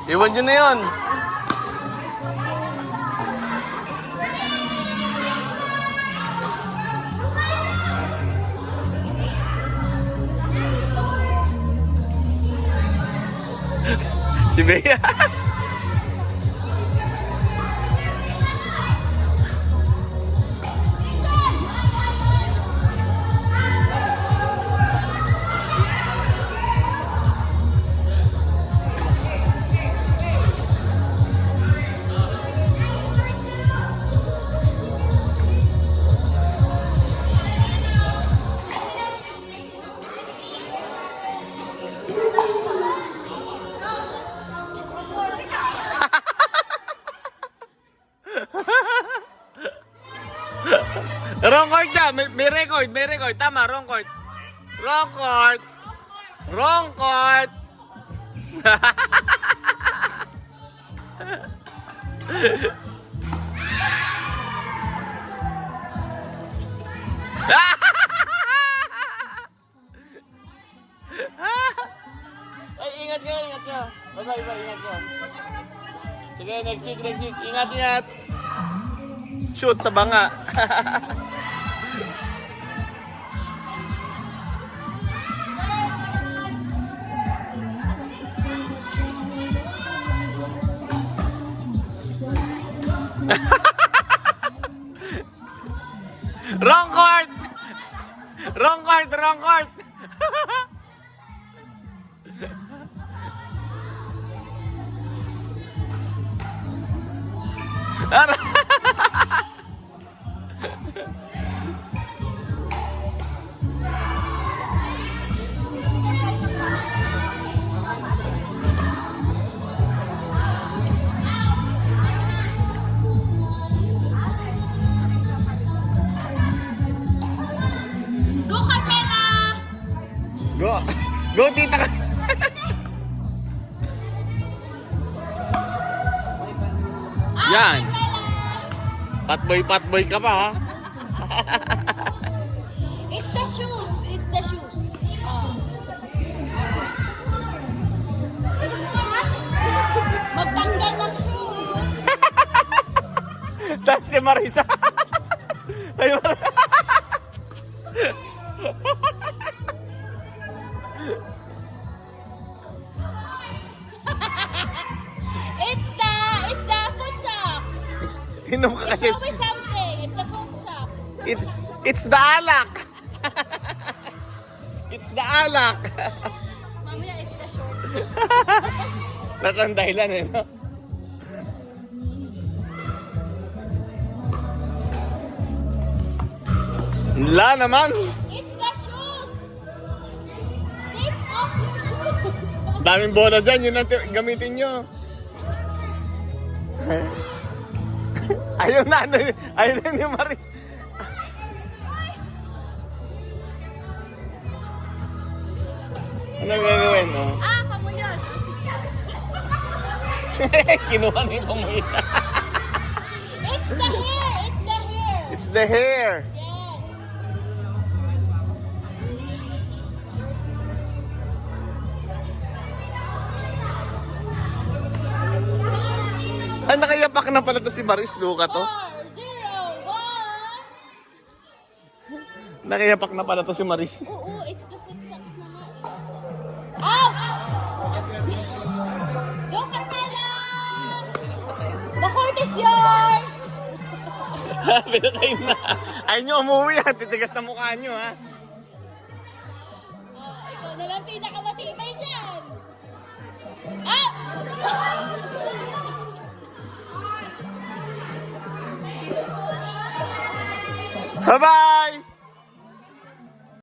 Iwan nyo na yun. Si Bea. Wrong court ka. May record. May record. Tama. Wrong court. Wrong court. Wrong court. Ay, ingat ka. Ingat ka. Bye-bye. Ingat ka. Sige, next week. Ingat. Shoot sa banga. Wrong court. Go, Carmela! Go, tita ka. Yan. Patboy ka pa, ha? It's the shoes. Oh. Magtanggal ng shoes. Tapos si Marisa. Ay, It's the foot socks. Inom ka kasi. It's always something. It's the foot socks. It's the alak. It's the alak. Mamaya, it's the shorts. Lahat ang dahilan, eh, no? Wala naman. It's the shoes. Take off your shoes. Daming bola dyan, yun ang gamitin nyo. Ayun na ni Maris. Ano gagawin, no? Pamuyos. Kinuha ni Pamuyos. It's the hair. It's the hair. Yes. Ay, nakayapak na pala to si Maris. Luka to. 4, 0, 1. Nakayapak na pala to si Maris. Oo, it's the foot socks naman. Oh! Go, Carmela! The court is yours! Pero kayo na. Ayaw nyo umuwi, ha? Titigas na mukha nyo, ha? Ikaw na lang pinakamatibay dyan. Bye-bye!